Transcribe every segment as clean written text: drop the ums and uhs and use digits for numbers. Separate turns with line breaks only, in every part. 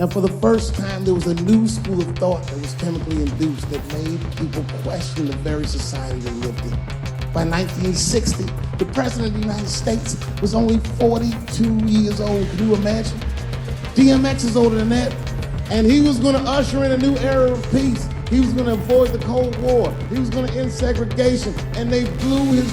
And for the first time, there was a new school of thought that was chemically induced that made people question the very society they lived in. By 1960, the President of the United States was only 42 years old. Can you imagine? DMX is older than that. And he was going to usher in a new era of peace. He was going to avoid the Cold War. He was going to end segregation. And they blew his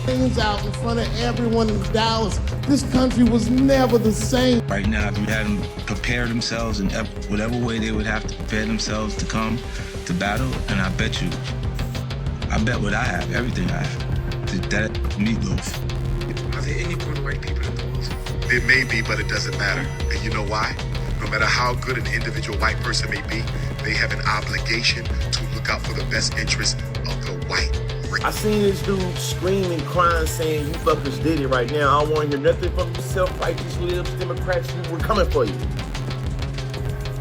things out in front of everyone in Dallas. This country was never the same.
Right now, if you had them prepare themselves in whatever way they would have to prepare themselves to come to battle, and I bet what I have, everything I have, that meatloaf.
Are there any good white people in the world? There may be, but it doesn't matter. And you know why? No matter how good an individual white person may be, they have an obligation to look out for the best interests of the white race.
I seen this dude screaming, crying, saying, "You fuckers did it right now. I don't want to hear nothing from you self-righteous libs, Democrats. We're coming for you."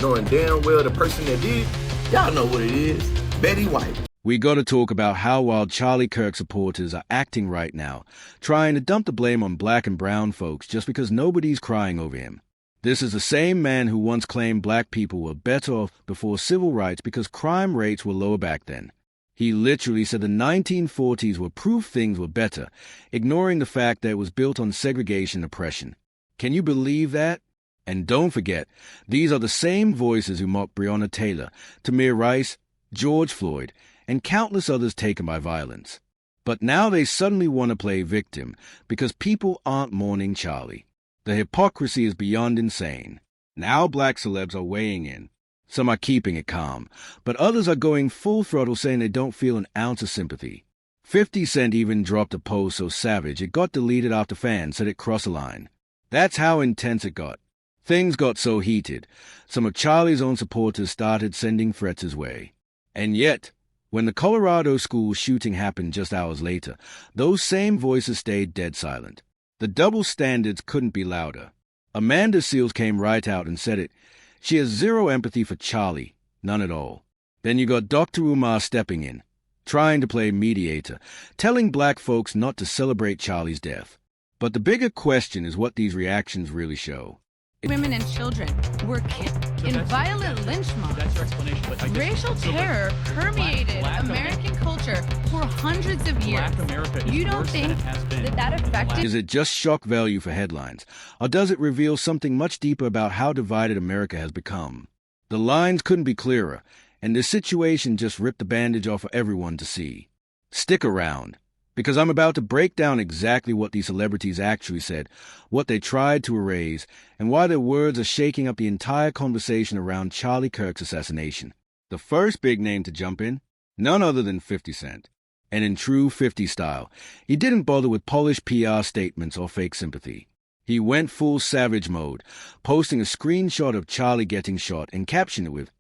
Knowing damn well the person that did it, y'all know what it is. Betty White.
We got to talk about how wild Charlie Kirk supporters are acting right now, trying to dump the blame on black and brown folks just because nobody's crying over him. This is the same man who once claimed black people were better off before civil rights because crime rates were lower back then. He literally said the 1940s were proof things were better, ignoring the fact that it was built on segregation and oppression. Can you believe that? And don't forget, these are the same voices who mocked Breonna Taylor, Tamir Rice, George Floyd, and countless others taken by violence. But now they suddenly want to play victim because people aren't mourning Charlie. The hypocrisy is beyond insane. Now black celebs are weighing in. Some are keeping it calm, but others are going full throttle saying they don't feel an ounce of sympathy. 50 Cent even dropped a post so savage it got deleted after fans said it crossed a line. That's how intense it got. Things got so heated, some of Charlie's own supporters started sending threats his way. And yet, when the Colorado school shooting happened just hours later, those same voices stayed dead silent. The double standards couldn't be louder. Amanda Seales came right out and said it. She has zero empathy for Charlie, none at all. Then you got Dr. Umar stepping in, trying to play mediator, telling black folks not to celebrate Charlie's death. But the bigger question is what these reactions really show.
Women and children were killed in violent lynch mobs.
That's your explanation.
Racial terror permeated American culture for hundreds of years.
Black America is
You don't
worse
think
than it has been
that affected?
Is it just shock value for headlines, or does it reveal something much deeper about how divided America has become? The lines couldn't be clearer, and this situation just ripped the bandage off for everyone to see. Stick around, because I'm about to break down exactly what these celebrities actually said, what they tried to erase, and why their words are shaking up the entire conversation around Charlie Kirk's assassination. The first big name to jump in, none other than 50 Cent. And in true 50 style, he didn't bother with polished PR statements or fake sympathy. He went full savage mode, posting a screenshot of Charlie getting shot and captioned it with,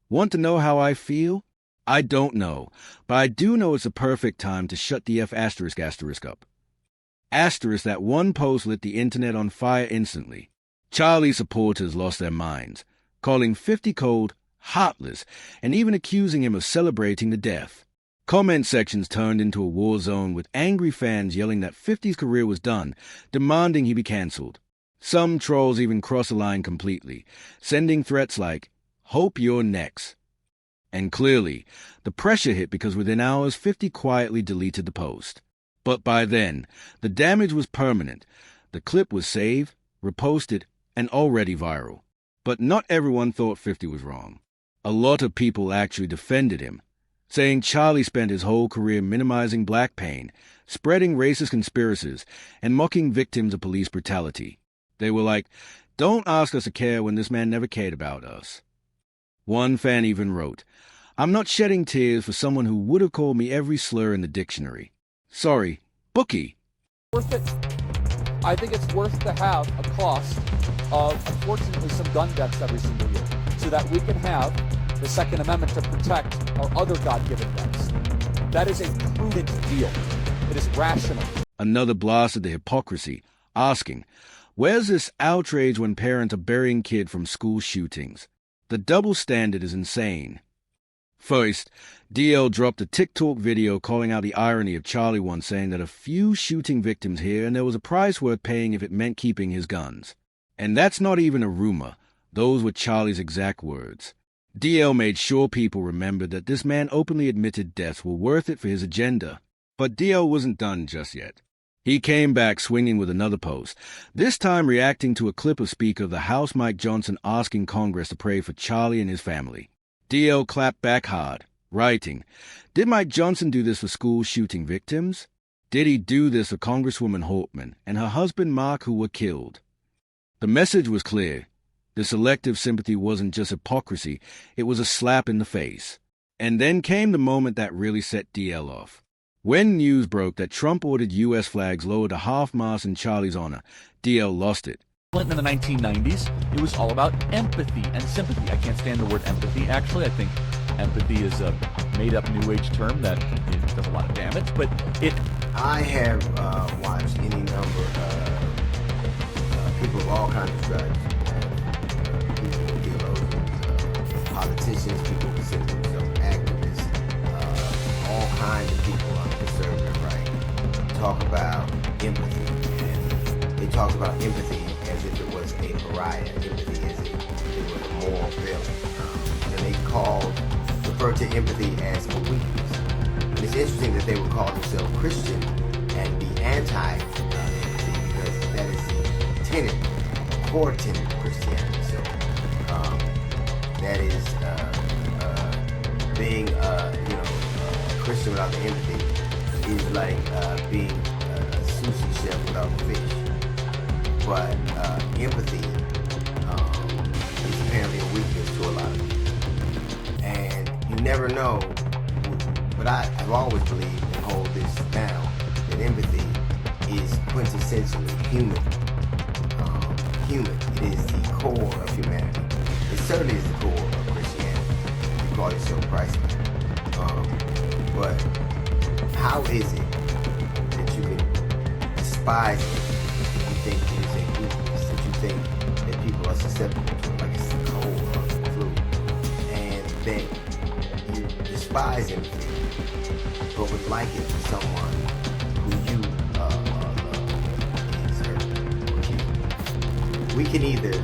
"Want to know how I feel? I don't know, but I do know it's a perfect time to shut the F*** up. Asterisk that one post lit the internet on fire instantly. Charlie supporters lost their minds, calling 50 cold, heartless, and even accusing him of celebrating the death. Comment sections turned into a war zone with angry fans yelling that 50's career was done, demanding he be cancelled. Some trolls even crossed the line completely, sending threats like, "Hope you're next." And clearly, the pressure hit because within hours 50 quietly deleted the post. But by then, the damage was permanent. The clip was saved, reposted, and already viral. But not everyone thought 50 was wrong. A lot of people actually defended him, saying Charlie spent his whole career minimizing black pain, spreading racist conspiracies, and mocking victims of police brutality. They were like, "Don't ask us to care when this man never cared about us." One fan even wrote, "I'm not shedding tears for someone who would have called me every slur in the dictionary. Sorry, bookie."
Worth it. I think it's worth to have a cost of, unfortunately, some gun deaths every single year so that we can have the Second Amendment to protect our other God-given rights. That is a prudent deal. It is rational.
Another blast at the hypocrisy, asking, where's this outrage when parents are burying kids from school shootings? The double standard is insane. First, DL dropped a TikTok video calling out the irony of Charlie once saying that a few shooting victims here and there was a price worth paying if it meant keeping his guns. And that's not even a rumor. Those were Charlie's exact words. DL made sure people remembered that this man openly admitted deaths were worth it for his agenda. But DL wasn't done just yet. He came back swinging with another post, this time reacting to a clip of Speaker of the House Mike Johnson asking Congress to pray for Charlie and his family. DL clapped back hard, writing, "Did Mike Johnson do this for school shooting victims? Did he do this for Congresswoman Holtman and her husband Mark, who were killed?" The message was clear. The selective sympathy wasn't just hypocrisy, it was a slap in the face. And then came the moment that really set DL off. When news broke that Trump ordered U.S. flags lowered a half-mast in Charlie's honor, DL lost it.
Clinton in the 1990s, it was all about empathy and sympathy. I can't stand the word empathy, actually. I think empathy is a made-up New Age term that it does a lot of damage, but it...
I have watched any number of people of all kinds of stripes, people, theologians, politicians, people who consider themselves activists, all kinds of people on the conservative right talk about empathy, and they talk about empathy as if it was a pariah, empathy as if it was a moral failing, and they refer to empathy as a weakness. And it's interesting that they would call themselves Christian and be anti-empathy, because that is the tenet, core tenet of Christianity. So that is being a Christian without the empathy is like being a sushi chef without fish. But empathy is apparently a weakness to a lot of people. And you never know, but I've always believed and hold this down, that empathy is quintessentially human. Human. It is the core of humanity. It certainly is the core of Christianity. You call yourself Christ-like. But how is it that you can despise it? You think it is a weakness, that you think that people are susceptible to it, like it's a cold or the flu, and that you despise empathy, but would like it for someone who you love is hurt or killed. We can either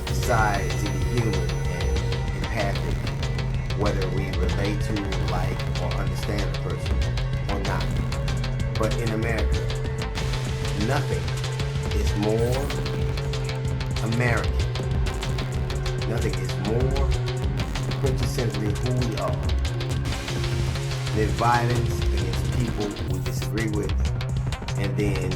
decide to be human and empathic, whether we relate to, like, or understand a person or not. But in America, nothing is more American. Nothing is more quintessentially who we are than violence against people we disagree with, and then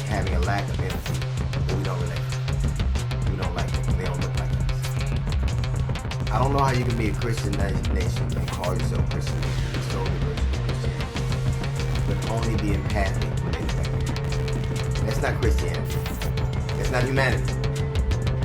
having a lack of empathy that we don't relate to. We don't like them. They don't look like us. I don't know how you can be a Christian nation and call yourself Christian and so diverse Christianity, but only be empathic when they think. That's not Christianity. That's not humanity.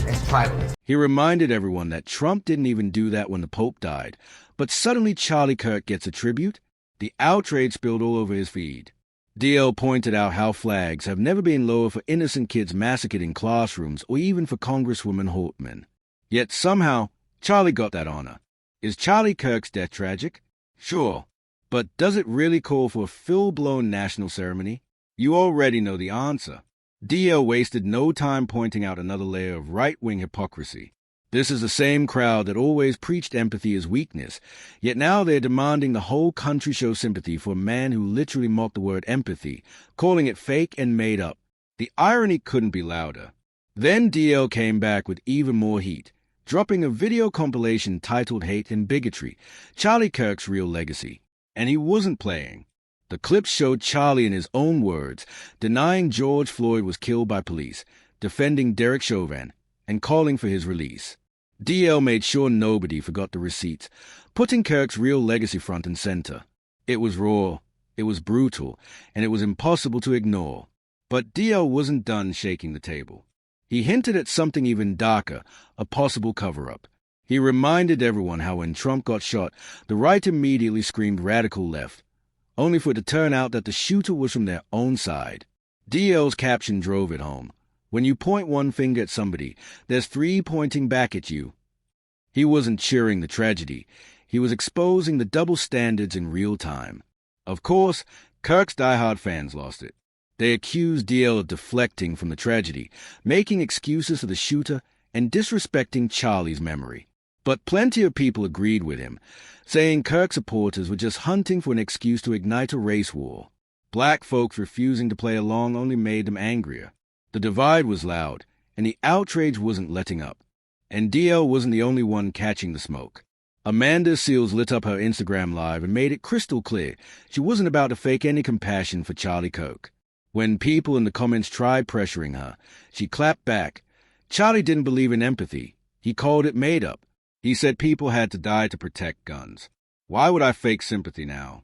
That's tribalism.
He reminded everyone that Trump didn't even do that when the Pope died, but suddenly Charlie Kirk gets a tribute? The outrage spilled all over his feed. DL pointed out how flags have never been lowered for innocent kids massacred in classrooms or even for Congresswoman Holtman. Yet somehow, Charlie got that honor. Is Charlie Kirk's death tragic? Sure. But does it really call for a full-blown national ceremony? You already know the answer. DL wasted no time pointing out another layer of right-wing hypocrisy. This is the same crowd that always preached empathy as weakness, yet now they're demanding the whole country show sympathy for a man who literally mocked the word empathy, calling it fake and made up. The irony couldn't be louder. Then DL came back with even more heat, dropping a video compilation titled Hate and Bigotry, Charlie Kirk's Real Legacy. And he wasn't playing. The clip showed Charlie in his own words, denying George Floyd was killed by police, defending Derek Chauvin, and calling for his release. DL made sure nobody forgot the receipts, putting Kirk's real legacy front and center. It was raw, it was brutal, and it was impossible to ignore. But DL wasn't done shaking the table. He hinted at something even darker, a possible cover-up. He reminded everyone how when Trump got shot, the right immediately screamed radical left, only for it to turn out that the shooter was from their own side. DL's caption drove it home. When you point one finger at somebody, there's three pointing back at you. He wasn't cheering the tragedy. He was exposing the double standards in real time. Of course, Kirk's diehard fans lost it. They accused DL of deflecting from the tragedy, making excuses for the shooter, and disrespecting Charlie's memory. But plenty of people agreed with him, saying Kirk supporters were just hunting for an excuse to ignite a race war. Black folks refusing to play along only made them angrier. The divide was loud, and the outrage wasn't letting up. And DL wasn't the only one catching the smoke. Amanda Seales lit up her Instagram Live and made it crystal clear she wasn't about to fake any compassion for Charlie Kirk. When people in the comments tried pressuring her, she clapped back. Charlie didn't believe in empathy. He called it made up. He said people had to die to protect guns. Why would I fake sympathy now?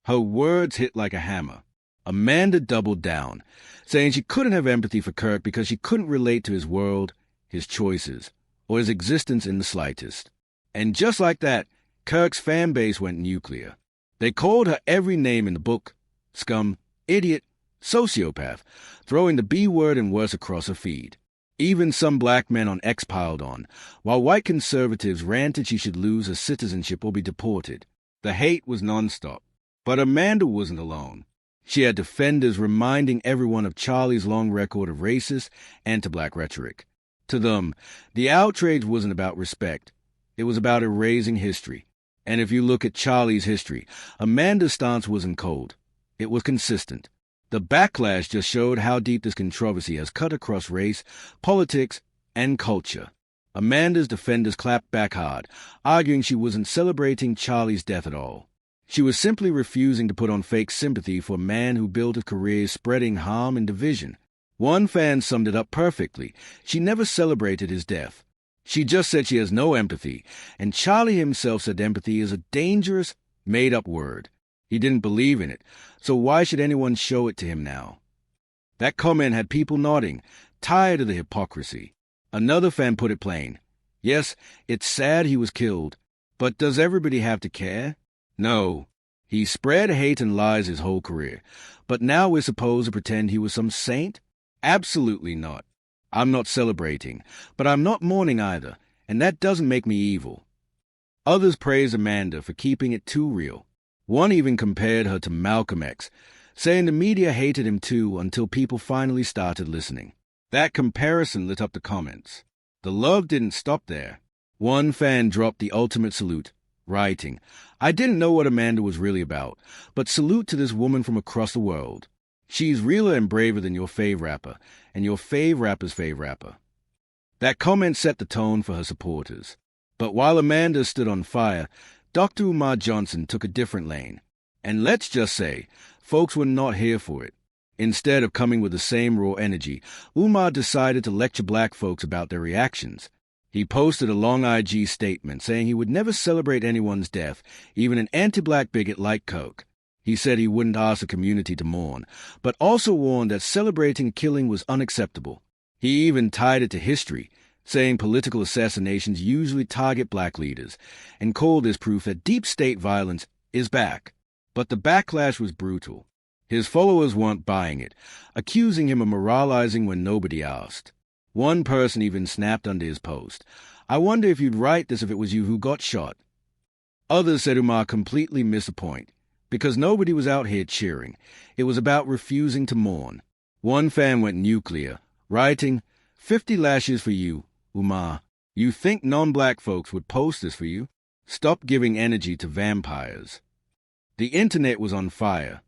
Her words hit like a hammer. Amanda doubled down, saying she couldn't have empathy for Kirk because she couldn't relate to his world, his choices, or his existence in the slightest. And just like that, Kirk's fan base went nuclear. They called her every name in the book: scum, idiot, sociopath, throwing the B word and worse across her feed. Even some black men on X piled on, while white conservatives ranted she should lose her citizenship or be deported. The hate was nonstop. But Amanda wasn't alone. She had defenders reminding everyone of Charlie's long record of racist, anti-black rhetoric. To them, the outrage wasn't about respect. It was about erasing history. And if you look at Charlie's history, Amanda's stance wasn't cold. It was consistent. The backlash just showed how deep this controversy has cut across race, politics, and culture. Amanda's defenders clapped back hard, arguing she wasn't celebrating Charlie's death at all. She was simply refusing to put on fake sympathy for a man who built a career spreading harm and division. One fan summed it up perfectly. She never celebrated his death. She just said she has no empathy, and Charlie himself said empathy is a dangerous, made-up word. He didn't believe in it, so why should anyone show it to him now? That comment had people nodding, tired of the hypocrisy. Another fan put it plain. Yes, it's sad he was killed, but does everybody have to care? No. He spread hate and lies his whole career, but now we're supposed to pretend he was some saint? Absolutely not. I'm not celebrating, but I'm not mourning either, and that doesn't make me evil. Others praised Amanda for keeping it too real. One even compared her to Malcolm X, saying the media hated him too until people finally started listening. That comparison lit up the comments. The love didn't stop there. One fan dropped the ultimate salute, writing, "I didn't know what Amanda was really about, but salute to this woman from across the world. She's realer and braver than your fave rapper, and your fave rapper's fave rapper." That comment set the tone for her supporters. But while Amanda stood on fire, Dr. Umar Johnson took a different lane. And let's just say, folks were not here for it. Instead of coming with the same raw energy, Umar decided to lecture black folks about their reactions. He posted a long IG statement saying he would never celebrate anyone's death, even an anti-black bigot like Kirk. He said he wouldn't ask the community to mourn, but also warned that celebrating killing was unacceptable. He even tied it to history, saying political assassinations usually target black leaders, and called this proof that deep state violence is back. But the backlash was brutal. His followers weren't buying it, accusing him of moralizing when nobody asked. One person even snapped under his post, "I wonder if you'd write this if it was you who got shot." Others said Umar completely missed the point, because nobody was out here cheering. It was about refusing to mourn. One fan went nuclear, writing, 50 lashes for you, Umar. You think non-black folks would post this for you? Stop giving energy to vampires. The internet was on fire.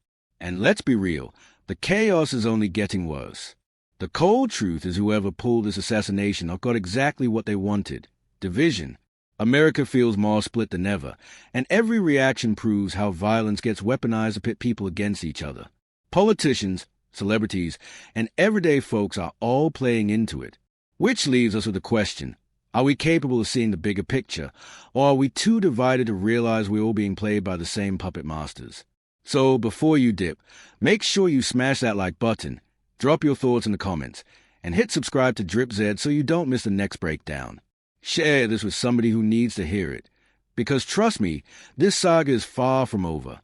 And let's be real, the chaos is only getting worse. The cold truth is whoever pulled this assassination got exactly what they wanted: division. America feels more split than ever, and every reaction proves how violence gets weaponized to pit people against each other. Politicians, celebrities, and everyday folks are all playing into it. Which leaves us with a question. Are we capable of seeing the bigger picture, or are we too divided to realize we're all being played by the same puppet masters? So, before you dip, make sure you smash that like button, drop your thoughts in the comments, and hit subscribe to Drip Z so you don't miss the next breakdown. Share this with somebody who needs to hear it. Because trust me, this saga is far from over.